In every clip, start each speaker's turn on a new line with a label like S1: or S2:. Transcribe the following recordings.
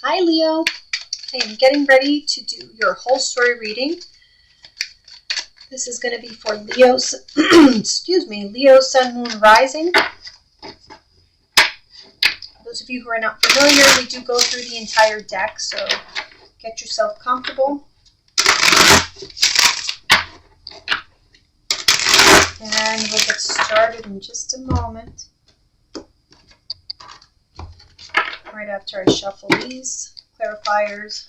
S1: Hi Leo, I am getting ready to do your whole story reading. This is going to be for Leo's, Leo, Sun, Moon, Rising. Those of you who are not familiar, we do go through the entire deck, so get yourself comfortable. And we'll get started in just a moment. Right after I shuffle these clarifiers.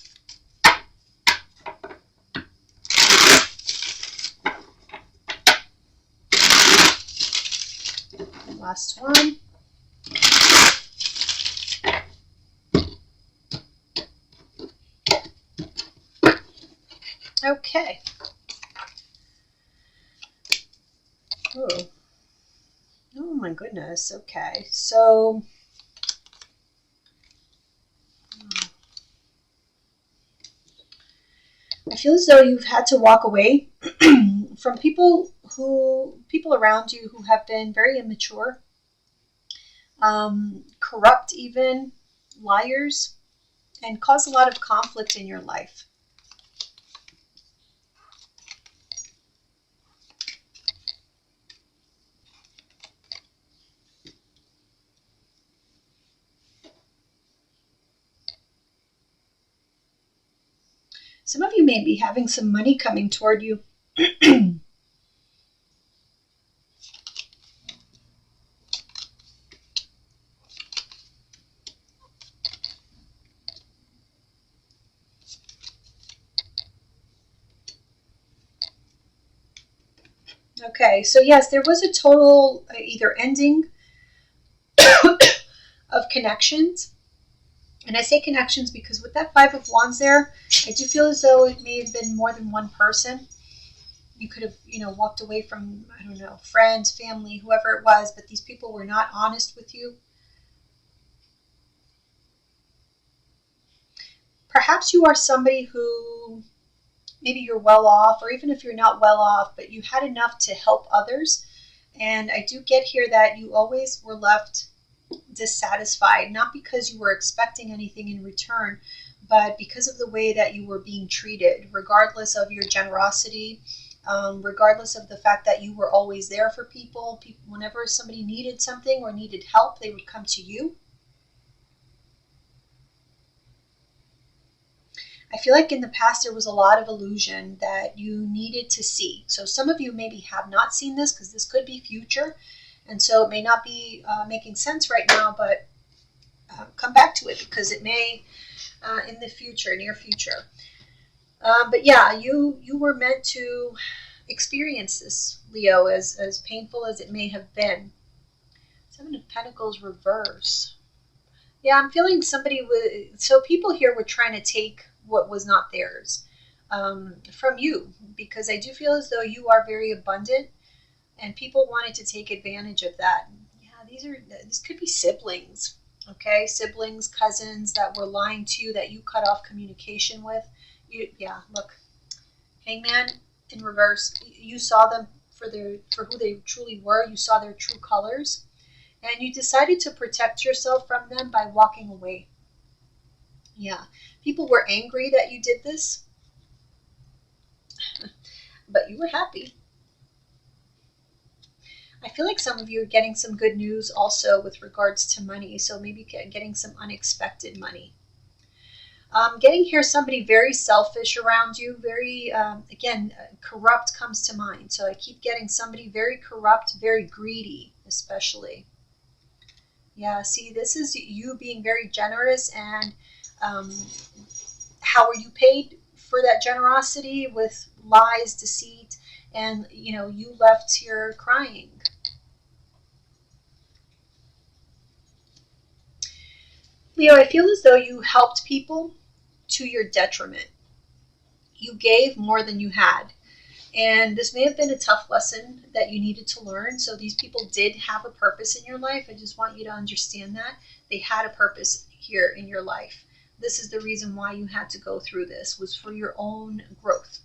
S1: Last one. Okay. Oh my goodness. Okay. So I feel as though you've had to walk away from people around you who have been very immature, corrupt even, liars, and cause a lot of conflict in your life. Some of you may be having some money coming toward you. Okay, so yes, there was a total either ending of connections. And I say connections because with that Five of Wands there, I do feel as though it may have been more than one person. You could have, walked away from, I don't know, friends, family, whoever it was, but these people were not honest with you. Perhaps you are somebody who, maybe you're well off, or even if you're not well off, but you had enough to help others. And I do get here that you always were left dissatisfied, not because you were expecting anything in return, but because of the way that you were being treated, regardless of your generosity, regardless of the fact that you were always there for people. Whenever somebody needed something or needed help, they would come to you. I feel like in the past there was a lot of illusion that you needed to see. So some of you maybe have not seen this because this could be future. And so it may not be making sense right now, but come back to it because it may in the future, near future. But yeah, you were meant to experience this, Leo, as painful as it may have been. Seven of Pentacles reverse. Yeah, I'm feeling so people here were trying to take what was not theirs from you, because I do feel as though you are very abundant and people wanted to take advantage of that. Yeah, this could be siblings, okay? Siblings, cousins that were lying to you that you cut off communication with. Look, Hangman in reverse. You saw them for who they truly were. You saw their true colors. And you decided to protect yourself from them by walking away. Yeah. People were angry that you did this. But you were happy. I feel like some of you are getting some good news also with regards to money. So maybe getting some unexpected money. Getting here somebody very selfish around you, very, corrupt comes to mind. So I keep getting somebody very corrupt, very greedy, especially. Yeah, see, this is you being very generous, and how are you paid for that generosity? With lies, deceit, and, you left here crying. Leo, I feel as though you helped people to your detriment. You gave more than you had. And this may have been a tough lesson that you needed to learn. So these people did have a purpose in your life. I just want you to understand that. They had a purpose here in your life. This is the reason why you had to go through this, was for your own growth.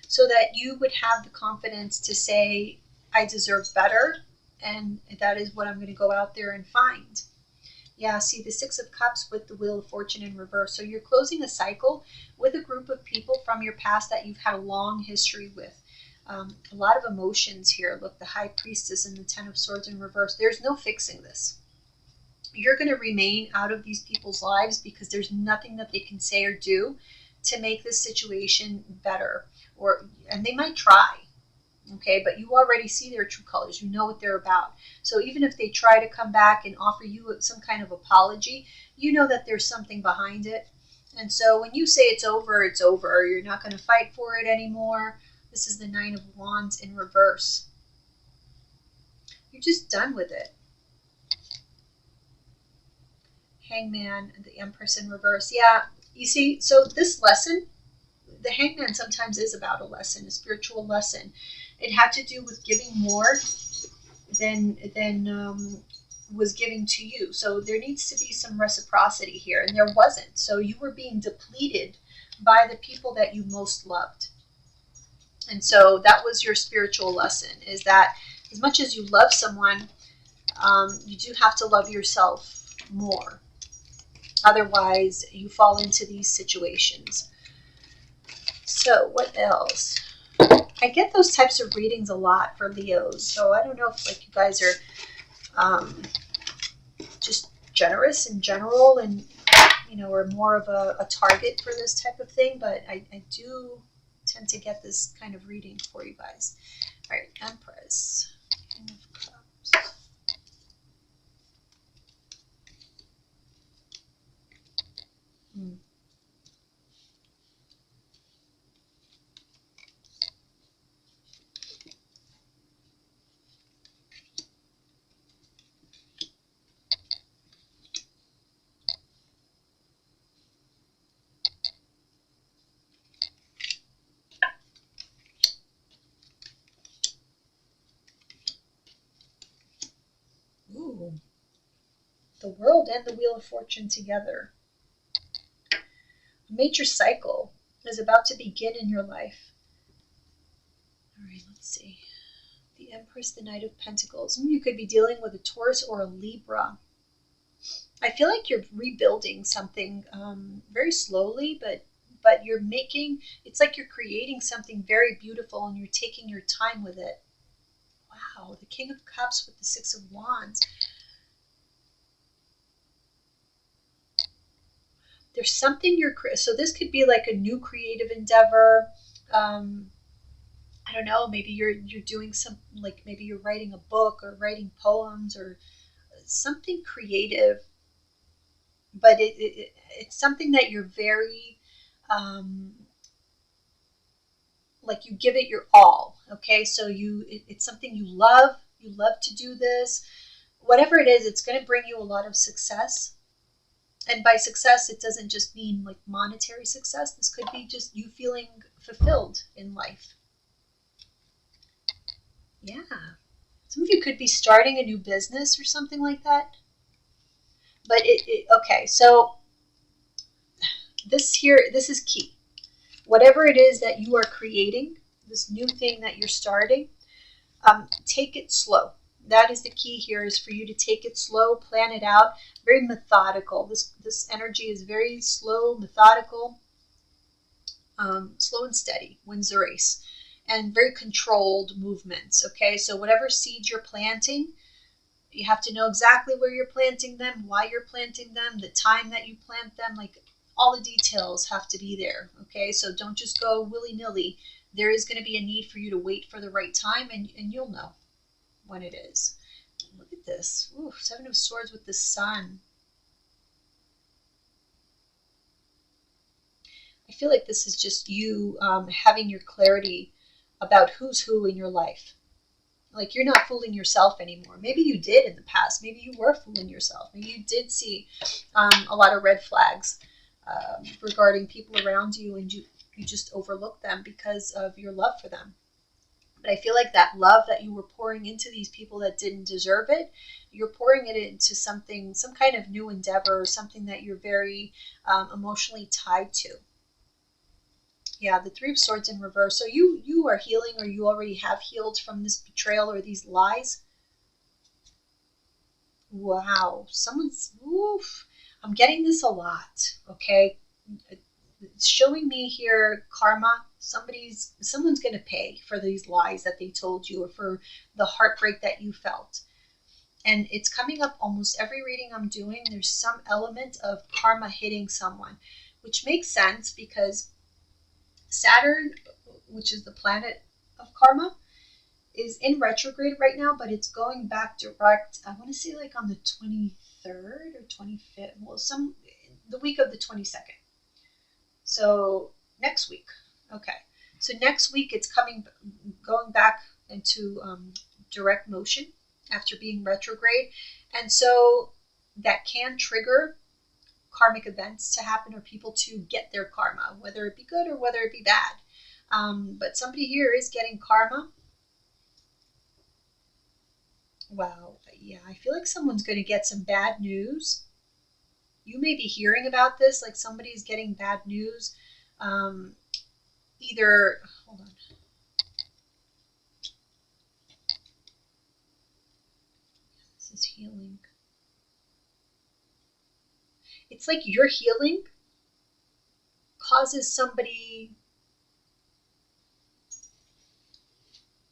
S1: So that you would have the confidence to say, I deserve better, and that is what I'm going to go out there and find. Yeah, see the Six of Cups with the Wheel of Fortune in reverse. So you're closing a cycle with a group of people from your past that you've had a long history with. A lot of emotions here. Look, the High Priestess and the Ten of Swords in reverse. There's no fixing this. You're going to remain out of these people's lives because there's nothing that they can say or do to make this situation better. And they might try, okay, but you already see their true colors. You know what they're about. So even if they try to come back and offer you some kind of apology, you know that there's something behind it. And so when you say it's over, it's over. You're not going to fight for it anymore. This is the Nine of Wands in reverse. You're just done with it. Hangman and the Empress in reverse. Yeah, you see, so this lesson, the Hangman sometimes is about a lesson, a spiritual lesson. It had to do with giving more than was given to you. So there needs to be some reciprocity here, and there wasn't. So you were being depleted by the people that you most loved. And so that was your spiritual lesson, is that as much as you love someone, you do have to love yourself more. Otherwise, you fall into these situations. So what else? I get those types of readings a lot for Leos. So I don't know if like you guys are just generous in general and, you know, are more of a target for this type of thing. But I do tend to get this kind of reading for you guys. All right, Empress. King of Cups. Ooh. The World and the Wheel of Fortune together. A major cycle is about to begin in your life. All right, let's see. The Empress, the Knight of Pentacles. You could be dealing with a Taurus or a Libra. I feel like you're rebuilding something very slowly, but you're making, it's like you're creating something very beautiful and you're taking your time with it. Wow, the King of Cups with the Six of Wands. There's something so this could be like a new creative endeavor. I don't know, maybe you're doing some, like maybe you're writing a book or writing poems or something creative, but it's something that you're very, like you give it your all, okay? So it's something you love to do this. Whatever it is, it's going to bring you a lot of success. And by success, it doesn't just mean like monetary success. This could be just you feeling fulfilled in life. Yeah. Some of you could be starting a new business or something like that. But okay, so this is key. Whatever it is that you are creating, this new thing that you're starting, take it slow. That is the key here, is for you to take it slow, plan it out, very methodical. This energy is very slow, methodical, slow and steady, wins the race, and very controlled movements, okay? So whatever seeds you're planting, you have to know exactly where you're planting them, why you're planting them, the time that you plant them, like all the details have to be there, okay? So don't just go willy-nilly. There is going to be a need for you to wait for the right time, and you'll know when it is. Look at this. Ooh, Seven of Swords with the Sun. I feel like this is just you having your clarity about who's who in your life. Like you're not fooling yourself anymore. Maybe you did in the past. Maybe you were fooling yourself. Maybe you did see a lot of red flags regarding people around you, and you just overlooked them because of your love for them. But I feel like that love that you were pouring into these people that didn't deserve it, you're pouring it into something, some kind of new endeavor, something that you're very emotionally tied to. Yeah, the Three of Swords in reverse. So you are healing, or you already have healed from this betrayal or these lies. Wow, oof. I'm getting this a lot, okay? It's showing me here karma. Someone's going to pay for these lies that they told you or for the heartbreak that you felt. And it's coming up almost every reading I'm doing. There's some element of karma hitting someone, which makes sense because Saturn, which is the planet of karma, is in retrograde right now, but it's going back direct. I want to say like on the 23rd or 25th. Well, the week of the 22nd. So next week. Okay. So next week it's going back into direct motion after being retrograde. And so that can trigger karmic events to happen or people to get their karma, whether it be good or whether it be bad. But somebody here is getting karma. Wow. Yeah, I feel like someone's going to get some bad news. You may be hearing about this, like somebody's getting bad news. Either, hold on. This is healing. It's like your healing causes somebody,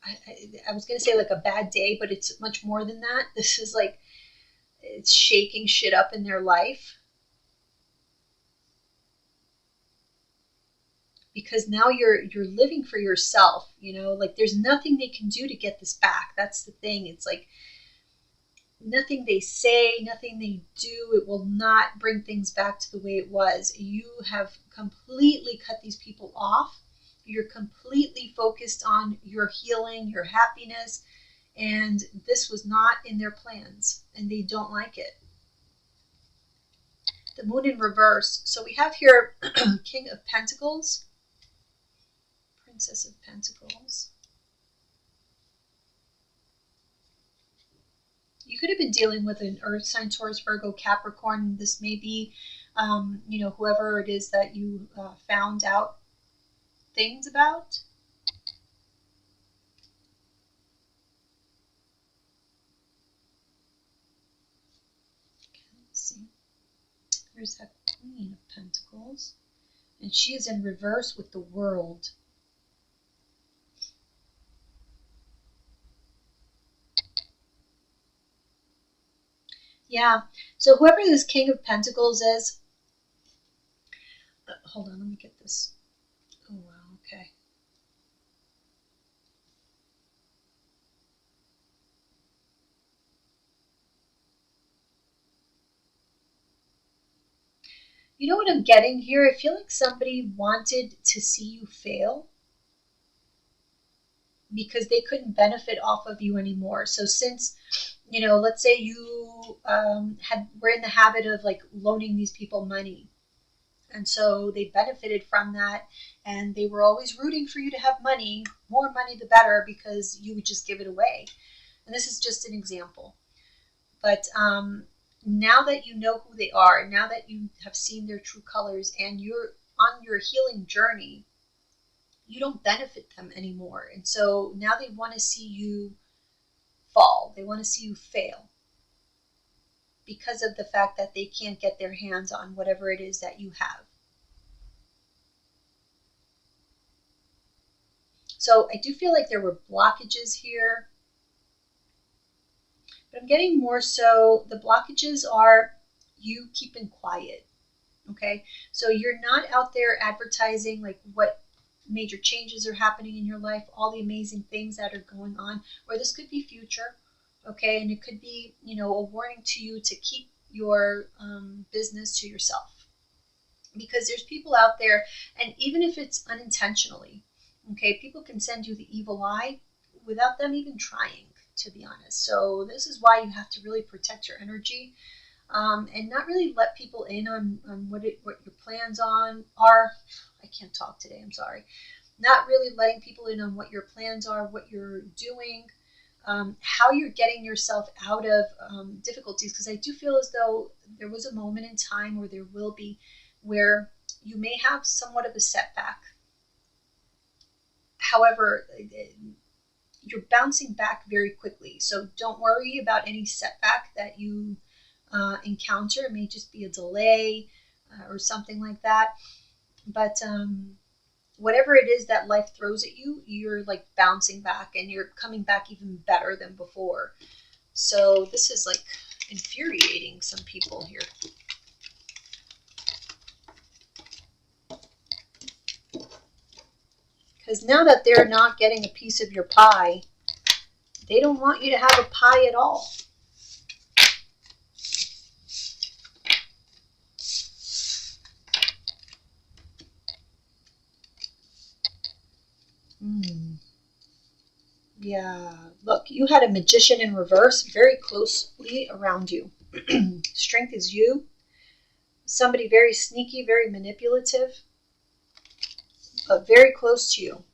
S1: I was going to say like a bad day, but it's much more than that. This is like, it's shaking shit up in their life. Because now you're living for yourself, like there's nothing they can do to get this back. That's the thing. It's like nothing they say, nothing they do, it will not bring things back to the way it was. You have completely cut these people off. You're completely focused on your healing, your happiness, and this was not in their plans, and they don't like it. The Moon in reverse. So we have here King of Pentacles, Princess of Pentacles. You could have been dealing with an Earth sign, Taurus, Virgo, Capricorn. This may be, whoever it is that you found out things about. Okay, let's see. There's that Queen of Pentacles. And she is in reverse with the World. Yeah, so whoever this King of Pentacles is, hold on, let me get this. Oh, wow, okay. You know what I'm getting here? I feel like somebody wanted to see you fail because they couldn't benefit off of you anymore. So since, let's say you were in the habit of like loaning these people money. And so they benefited from that, and they were always rooting for you to have money, more money the better, because you would just give it away. And this is just an example. But now that you know who they are, now that you have seen their true colors and you're on your healing journey, you don't benefit them anymore. And so now they want to see you fall. They want to see you fail because of the fact that they can't get their hands on whatever it is that you have. So I do feel like there were blockages here. But I'm getting more so the blockages are you keeping quiet. Okay? So you're not out there advertising like what major changes are happening in your life, all the amazing things that are going on, or this could be future. Okay? And it could be, a warning to you to keep your business to yourself. Because there's people out there, and even if it's unintentionally, okay, people can send you the evil eye without them even trying, to be honest. So this is why you have to really protect your energy and not really let people in on what your plans are. I can't talk today, I'm sorry. Not really letting people in on what your plans are, what you're doing, how you're getting yourself out of difficulties. Because I do feel as though there was a moment in time, or there will be, where you may have somewhat of a setback. However, you're bouncing back very quickly. So don't worry about any setback that you encounter. It may just be a delay or something like that. But whatever it is that life throws at you, you're like bouncing back and you're coming back even better than before. So this is like infuriating some people here. Because now that they're not getting a piece of your pie, they don't want you to have a pie at all. Yeah, look, you had a magician in reverse very closely around you. Strength is you. Somebody very sneaky, very manipulative, but very close to you.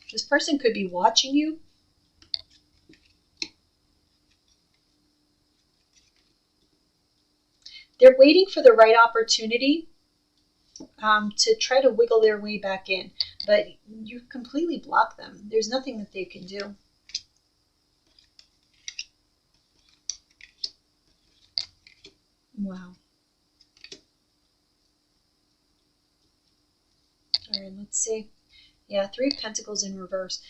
S1: This person could be watching you. They're waiting for the right opportunity to try to wiggle their way back in, but you completely block them. There's nothing that they can do. Wow. All right, let's see. Yeah, Three of Pentacles in reverse.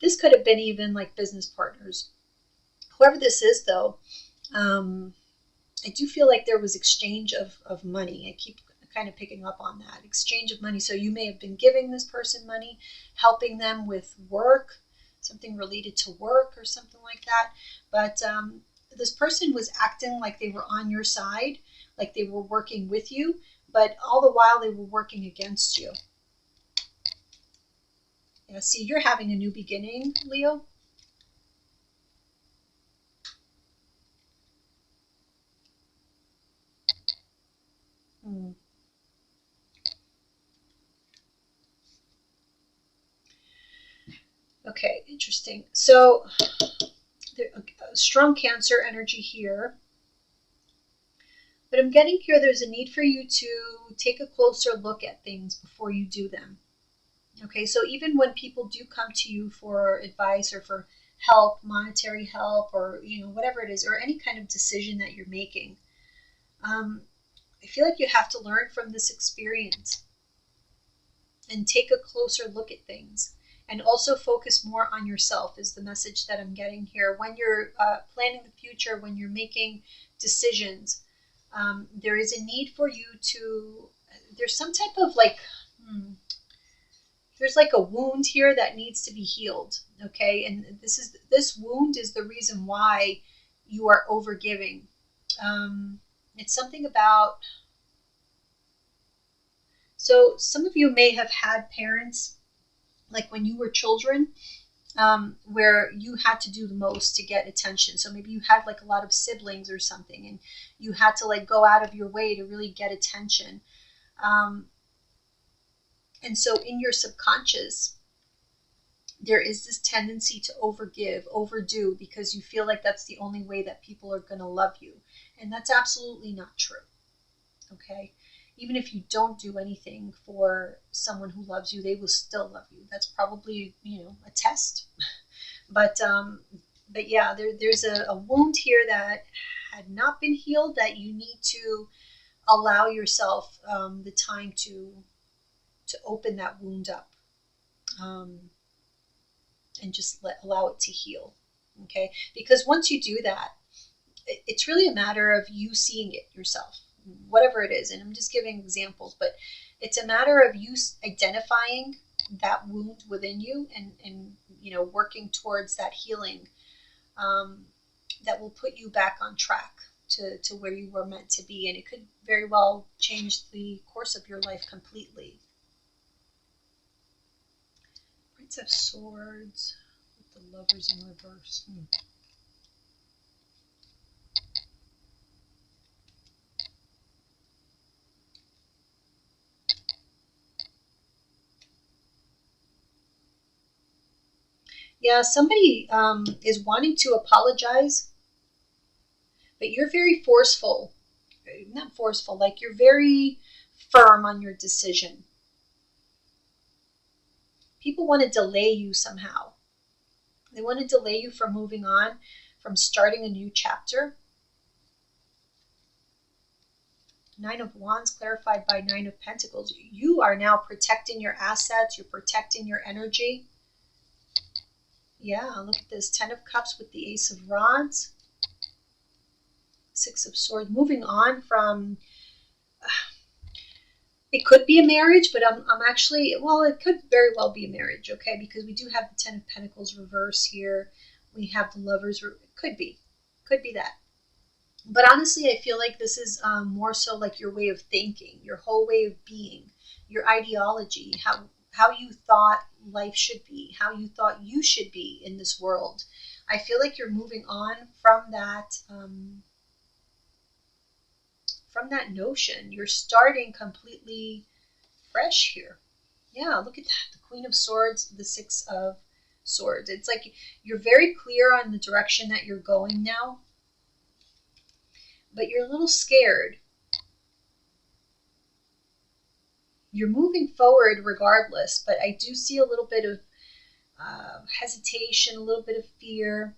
S1: This could have been even like business partners. Whoever this is, though, I do feel like there was exchange of money. I keep kind of picking up on that. Exchange of money. So you may have been giving this person money, helping them with work, something related to work or something like that. But this person was acting like they were on your side, like they were working with you, but all the while they were working against you. Yeah, see, you're having a new beginning, Leo. Okay, interesting. So, a strong Cancer energy here. But I'm getting here there's a need for you to take a closer look at things before you do them. Okay, so even when people do come to you for advice or for help, monetary help, or whatever it is, or any kind of decision that you're making, I feel like you have to learn from this experience and take a closer look at things. And also focus more on yourself is the message that I'm getting here. When you're planning the future, when you're making decisions, there is a need for you to, there's some type of there's like a wound here that needs to be healed. Okay. And this wound is the reason why you are overgiving. It's something about, so some of you may have had parents, like when you were children, where you had to do the most to get attention. So maybe you had like a lot of siblings or something, and you had to like go out of your way to really get attention. And so in your subconscious, there is this tendency to overgive, overdo, because you feel like that's the only way that people are going to love you. And that's absolutely not true. Okay? Even if you don't do anything for someone who loves you, they will still love you. That's probably, a test. But yeah, there's a wound here that had not been healed that you need to allow yourself the time to open that wound up, and just allow it to heal. Okay? Because once you do that, it's really a matter of you seeing it yourself, whatever it is. And I'm just giving examples, but it's a matter of you identifying that wound within you and working towards that healing, that will put you back on track to where you were meant to be. And it could very well change the course of your life completely. Prince of Swords with the Lovers in reverse. Yeah, somebody is wanting to apologize But you're very forceful. Not forceful, like you're very firm on your decision. People want to delay you somehow. They want to delay you from moving on, from starting a new chapter. Nine of Wands clarified by Nine of Pentacles. You are now protecting your assets. You're protecting your energy. Yeah, look at this. 10 of Cups with the Ace of Rods. 6 of Swords. Moving on from... It could be a marriage, but I'm actually... Well, it could very well be a marriage, okay? Because we do have the 10 of Pentacles reverse here. We have the Lovers. It could be. Could be that. But honestly, I feel like this is more so like your way of thinking, your whole way of being, your ideology, how you thought life should be, how you thought you should be in this world. I feel like you're moving on from that notion. You're starting completely fresh here. Yeah, look at that. The Queen of Swords, the 6 of Swords. It's like you're very clear on the direction that you're going now. But you're a little scared. You're moving forward regardless, but I do see a little bit of hesitation, a little bit of fear.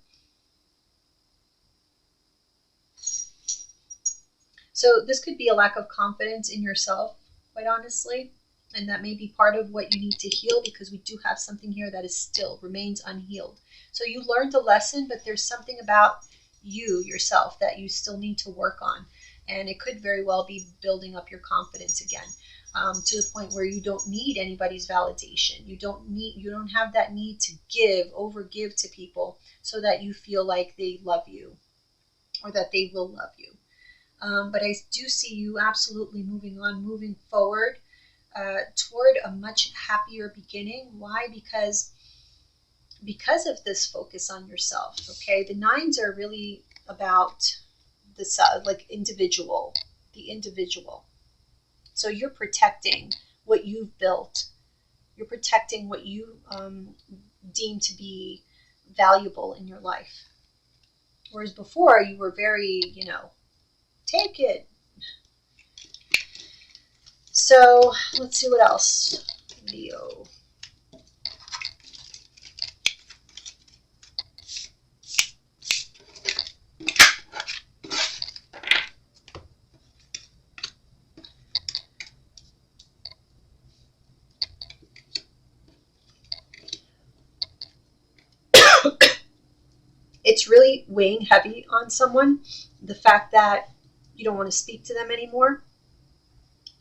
S1: So this could be a lack of confidence in yourself, quite honestly, and that may be part of what you need to heal, because we do have something here that is still remains unhealed. So you learned a lesson, but there's something about you yourself that you still need to work on, and it could very well be building up your confidence again, to the point where you don't need anybody's validation. You don't have that need to overgive to people so that you feel like they love you or that they will love you. But I do see you absolutely moving on, moving forward toward a much happier beginning. Why? Because of this focus on yourself, okay? The 9s are really about this, like the individual. So you're protecting what you've built. You're protecting what you deem to be valuable in your life. Whereas before you were very, take it. So let's see what else. Leo. It's really weighing heavy on someone, the fact that you don't want to speak to them anymore.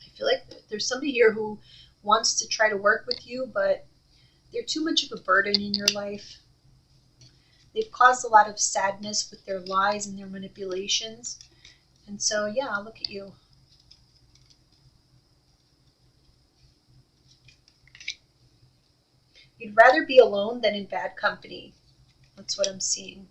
S1: I feel like there's somebody here who wants to try to work with you, but they're too much of a burden in your life. They've caused a lot of sadness with their lies and their manipulations. And so, yeah, look at you. You'd rather be alone than in bad company. That's what I'm seeing.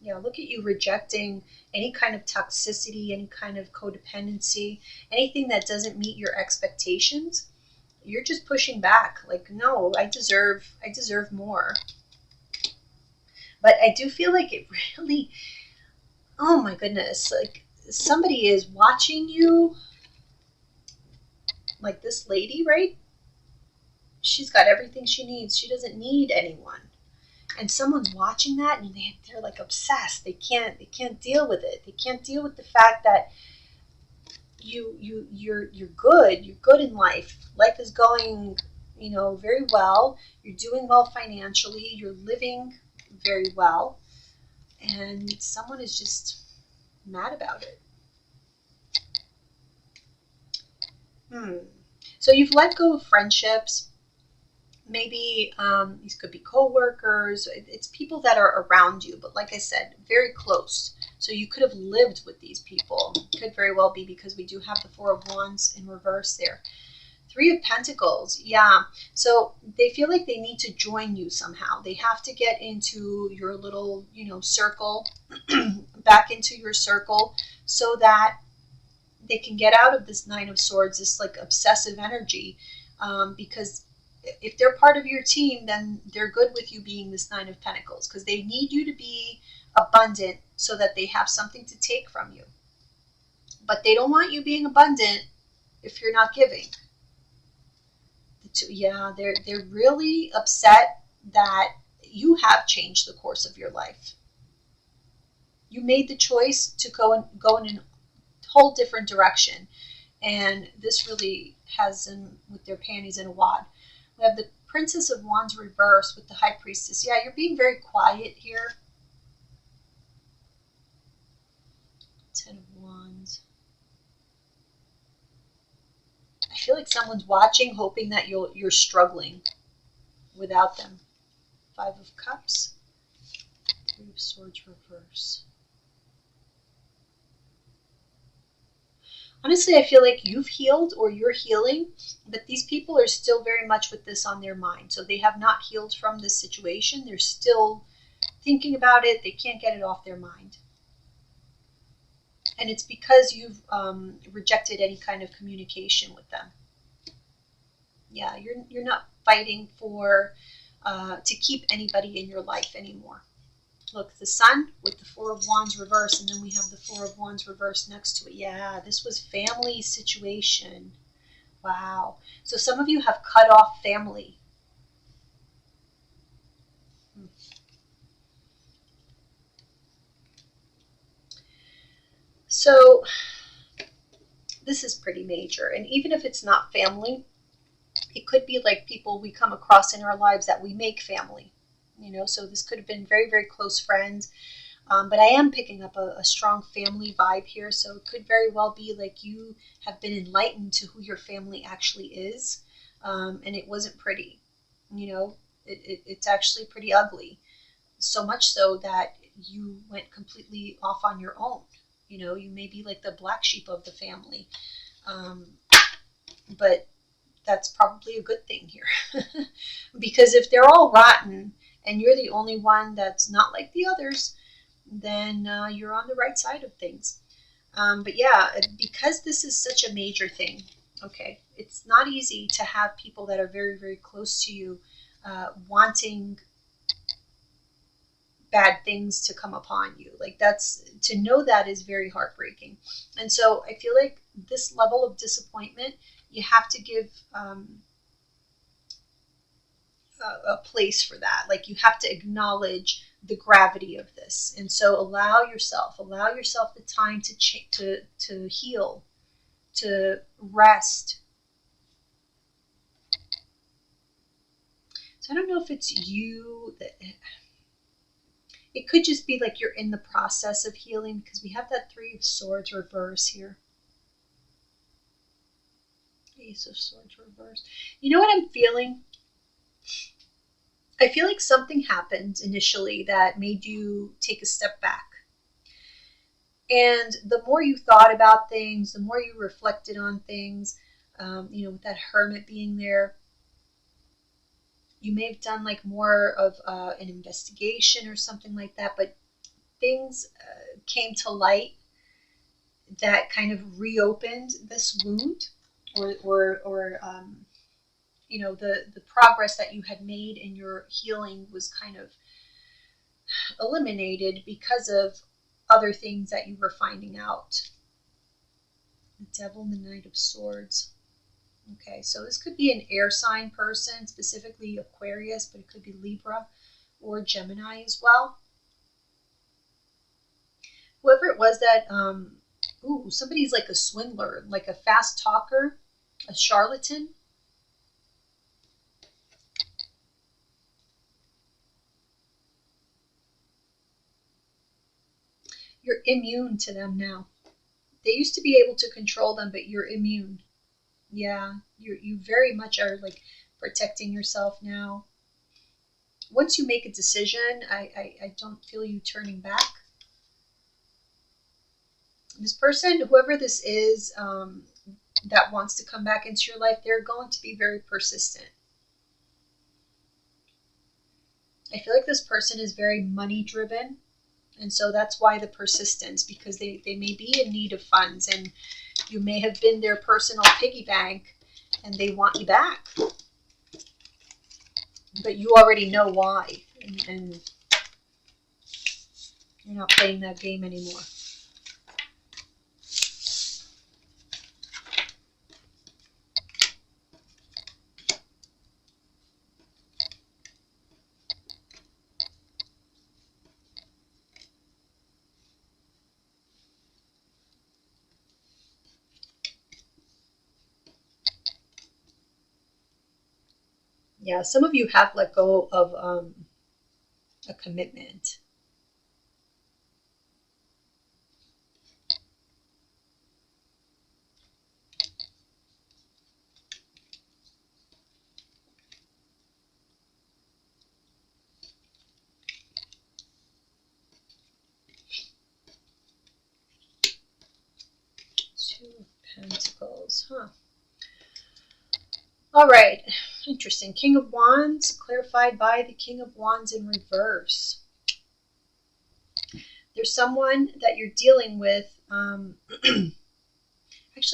S1: Yeah, look at you rejecting any kind of toxicity, any kind of codependency, anything that doesn't meet your expectations. You're just pushing back. Like, no, I deserve more. But I do feel like it really, oh my goodness, like somebody is watching you. Like this lady, right? She's got everything she needs. She doesn't need anyone. And someone's watching that and they're like obsessed. They can't deal with it. They can't deal with the fact that you're good. You're good in life. Life is going, very well. You're doing well financially. You're living very well. And someone is just mad about it. So you've let go of friendships. Maybe these could be co-workers. It's people that are around you, but like I said, very close. So you could have lived with these people. Could very well be, because we do have the 4 of Wands in reverse there. 3 of Pentacles, yeah. So they feel like they need to join you somehow. They have to get into your little, circle, back into your circle, so that they can get out of this 9 of Swords, this like obsessive energy, because if they're part of your team, then they're good with you being this 9 of Pentacles, because they need you to be abundant so that they have something to take from you. But they don't want you being abundant if you're not giving. Yeah, they're really upset that you have changed the course of your life. You made the choice to go in a whole different direction, and this really has them with their panties in a wad. We have the Princess of Wands reversed with the High Priestess. Yeah, you're being very quiet here. Ten of Wands. I feel like someone's watching, hoping that you're struggling without them. Five of Cups. Three of Swords reverse. Honestly, I feel like you've healed or you're healing, but these people are still very much with this on their mind. So they have not healed from this situation. They're still thinking about it. They can't get it off their mind. And it's because you've rejected any kind of communication with them. Yeah, you're not fighting for to keep anybody in your life anymore. Look, the Sun with the Four of Wands reverse, and then we have the Four of Wands reverse next to it. Yeah, this was family situation. Wow. So some of you have cut off family. So this is pretty major. And even if it's not family, it could be like people we come across in our lives that we make family. You know, so this could have been very, very close friends. But I am picking up a strong family vibe here. So it could very well be like you have been enlightened to who your family actually is. And it wasn't pretty. You know, it's actually pretty ugly. So much so that you went completely off on your own. You know, you may be like the black sheep of the family. But that's probably a good thing here. Because if they're all rotten and you're the only one that's not like the others, then you're on the right side of things. But yeah, because this is such a major thing, okay, it's not easy to have people that are very, very close to you wanting bad things to come upon you. Like to know that is very heartbreaking. And so I feel like this level of disappointment, you have to give a place for that. Like you have to acknowledge the gravity of this. And so allow yourself the time to heal, to rest. So I don't know if it's you that it could just be like you're in the process of healing, because we have that Three of Swords reverse here. Ace of Swords reverse. You know what I'm feeling? I feel like something happened initially that made you take a step back. And the more you thought about things, the more you reflected on things, with that Hermit being there, you may have done like more of an investigation or something like that, but things came to light that kind of reopened this wound, or the progress that you had made in your healing was kind of eliminated because of other things that you were finding out. The Devil and the Knight of Swords. Okay, so this could be an air sign person, specifically Aquarius, but it could be Libra or Gemini as well. Whoever it was that, somebody's like a swindler, like a fast talker, a charlatan. You're immune to them now. They used to be able to control them, but you're immune. Yeah, you very much are like protecting yourself now. Once you make a decision, I don't feel you turning back. This person, whoever this is, that wants to come back into your life, they're going to be very persistent. I feel like this person is very money driven. And so that's why the persistence, because they may be in need of funds, and you may have been their personal piggy bank and they want you back. But you already know why. And You're not playing that game anymore. Yeah, some of you have let go of a commitment. Two of Pentacles, huh? All right, interesting. King of Wands, clarified by the King of Wands in reverse. There's someone that you're dealing with. Actually,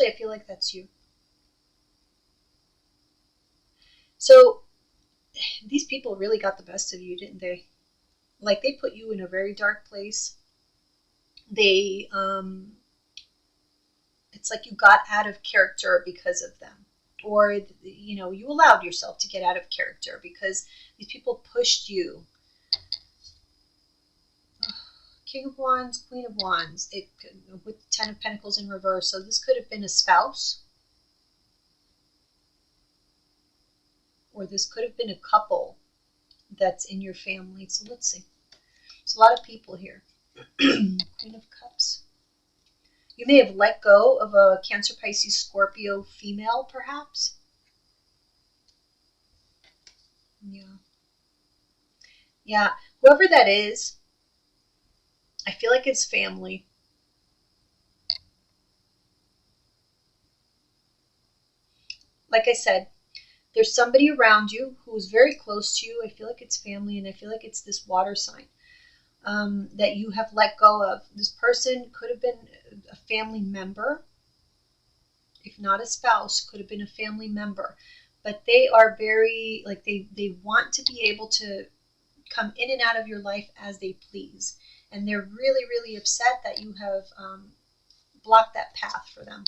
S1: I feel like that's you. So these people really got the best of you, didn't they? Like, they put you in a very dark place. They, it's like you got out of character because of them. Or, you know, you allowed yourself to get out of character because these people pushed you. King of Wands, Queen of Wands, with Ten of Pentacles in reverse. So this could have been a spouse. Or this could have been a couple that's in your family. So let's see. There's a lot of people here. Queen of Cups. You may have let go of a Cancer, Pisces, Scorpio female, perhaps. Yeah. Yeah. Whoever that is, I feel like it's family. Like I said, there's somebody around you who's very close to you. I feel like it's family, and I feel like it's this water sign that you have let go of. This person could have been a family member, if not a spouse, could have been a family member. But they are very, like, they want to be able to come in and out of your life as they please. And they're really, really upset that you have blocked that path for them.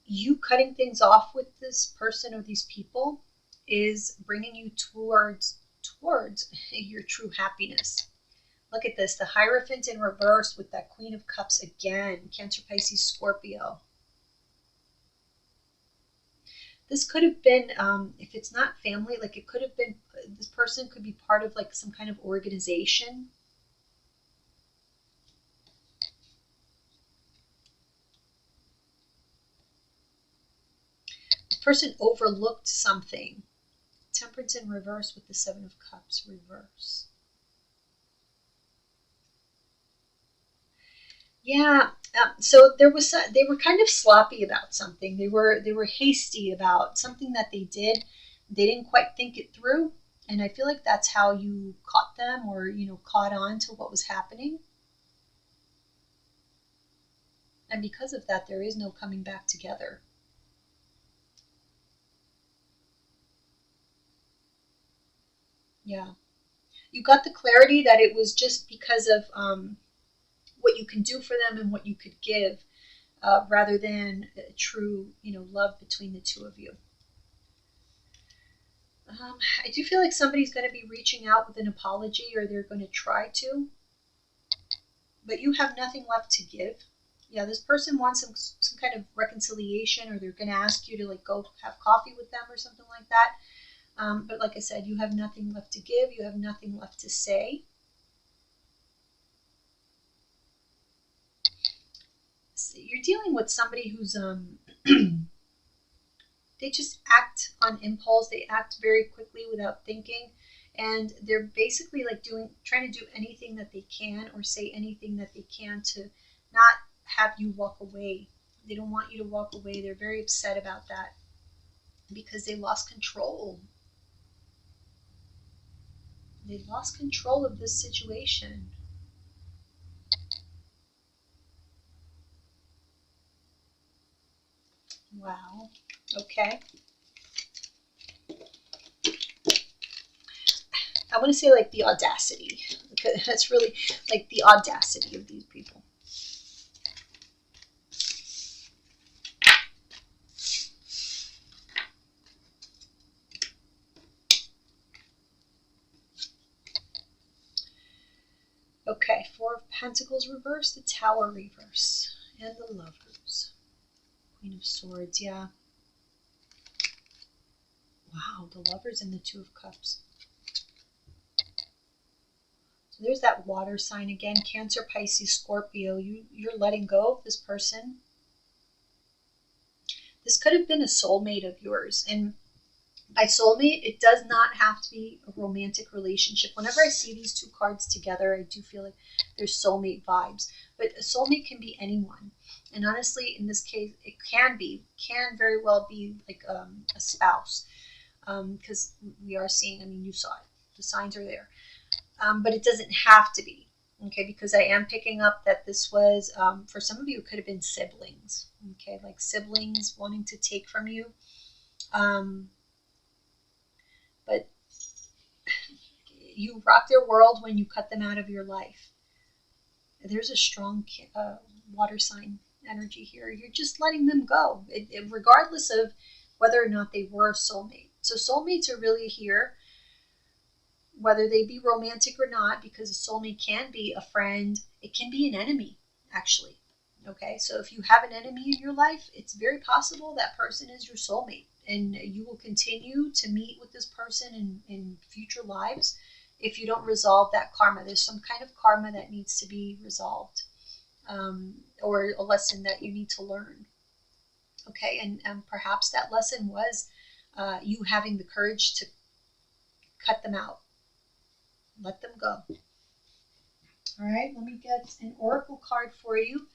S1: You cutting things off with this person or these people is bringing you towards your true happiness. Look at this, the Hierophant in reverse with that Queen of Cups again, Cancer, Pisces, Scorpio. This could have been, if it's not family, like it could have been, this person could be part of like some kind of organization. This person overlooked something. Temperance in reverse with the Seven of Cups reverse. Yeah, so there was they were kind of sloppy about something. They were hasty about something that they did. They didn't quite think it through, and I feel like that's how you caught them, or caught on to what was happening. And because of that, there is no coming back together. Yeah, you got the clarity that it was just because of what you can do for them and what you could give, rather than true, love between the two of you. I do feel like somebody's going to be reaching out with an apology, or they're going to try to, but you have nothing left to give. Yeah, this person wants some kind of reconciliation, or they're going to ask you to like go have coffee with them or something like that. But like I said, you have nothing left to give. You have nothing left to say. So you're dealing with somebody who's they just act on impulse. They act very quickly without thinking, and they're basically like trying to do anything that they can, or say anything that they can to not have you walk away. They don't want you to walk away. They're very upset about that because they lost control. They lost control of this situation. Wow. Okay. I want to say like the audacity. That's really like the audacity of these people. Okay, Four of Pentacles reverse, the Tower reverse, and the Lovers. Queen of Swords, yeah. Wow, the Lovers and the Two of Cups. So there's that water sign again, Cancer, Pisces, Scorpio. You're letting go of this person. This could have been a soulmate of yours. And by soulmate, it does not have to be a romantic relationship. Whenever I see these two cards together, I do feel like there's soulmate vibes. But a soulmate can be anyone. And honestly, in this case, it can very well be like a spouse. Because we are seeing, I mean, you saw it. The signs are there. But it doesn't have to be. Okay, because I am picking up that this was, for some of you, it could have been siblings. Okay, like siblings wanting to take from you. But you rock their world when you cut them out of your life. There's a strong water sign energy here. You're just letting them go, regardless of whether or not they were a soulmate. So soulmates are really here, whether they be romantic or not, because a soulmate can be a friend. It can be an enemy, actually. Okay, so if you have an enemy in your life, it's very possible that person is your soulmate. And you will continue to meet with this person in future lives if you don't resolve that karma. There's some kind of karma that needs to be resolved, or a lesson that you need to learn. Okay, and perhaps that lesson was you having the courage to cut them out. Let them go. All right, let me get an oracle card for you.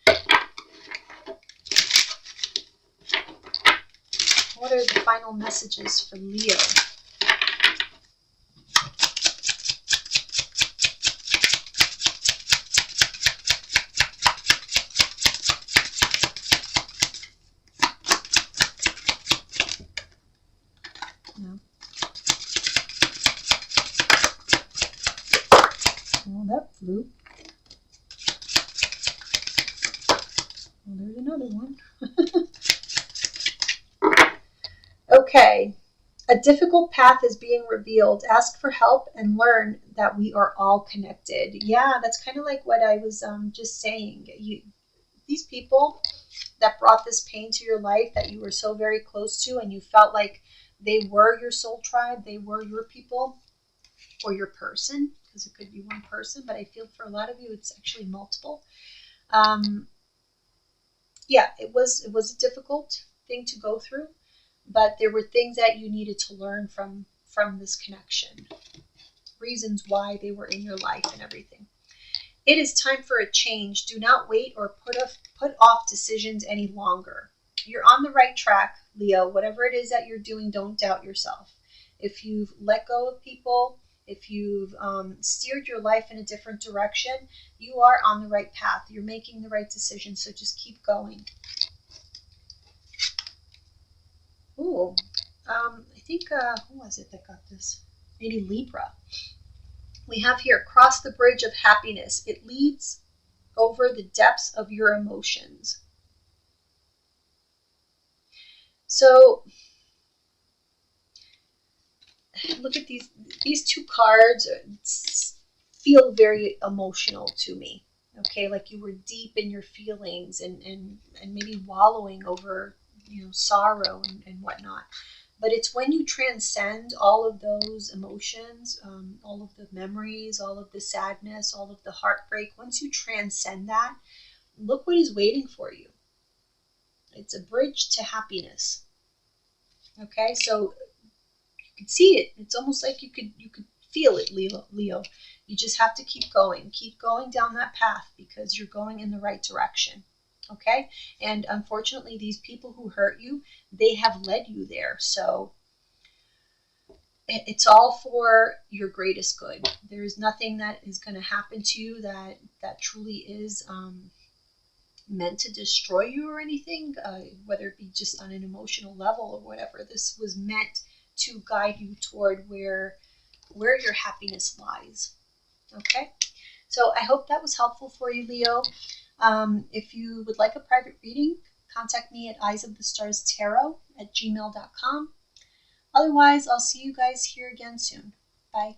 S1: What are the final messages for Leo? No. Well, that flew. Well, there's another one. Okay. A difficult path is being revealed. Ask for help and learn that we are all connected. Yeah, that's kind of like what I was just saying. These people that brought this pain to your life that you were so very close to and you felt like they were your soul tribe, they were your people or your person, because it could be one person, but I feel for a lot of you it's actually multiple. Yeah, it was a difficult thing to go through, but there were things that you needed to learn from this connection, reasons why they were in your life and everything. It is time for a change. Do not wait or put off decisions any longer. You're on the right track, Leo. Whatever it is that you're doing, don't doubt yourself. If you've let go of people, if you've steered your life in a different direction, you are on the right path. You're making the right decision, so just keep going. Ooh, I think, who was it that got this? Maybe Libra. We have here, cross the bridge of happiness. It leads over the depths of your emotions. So, look at these two cards feel very emotional to me. Okay, like you were deep in your feelings and maybe wallowing over, sorrow and whatnot. But it's when you transcend all of those emotions, all of the memories, all of the sadness, all of the heartbreak. Once you transcend that, look what is waiting for you. It's a bridge to happiness. Okay, so you can see it. It's almost like you could feel it, Leo. You just have to keep going down that path because you're going in the right direction. Okay, and unfortunately, these people who hurt you, they have led you there. So it's all for your greatest good. There is nothing that is going to happen to you that truly is meant to destroy you or anything, whether it be just on an emotional level or whatever. This was meant to guide you toward where where your happiness lies. Okay, so I hope that was helpful for you, Leo. If you would like a private reading, contact me at eyesofthestarstarot@gmail.com. Otherwise, I'll see you guys here again soon. Bye.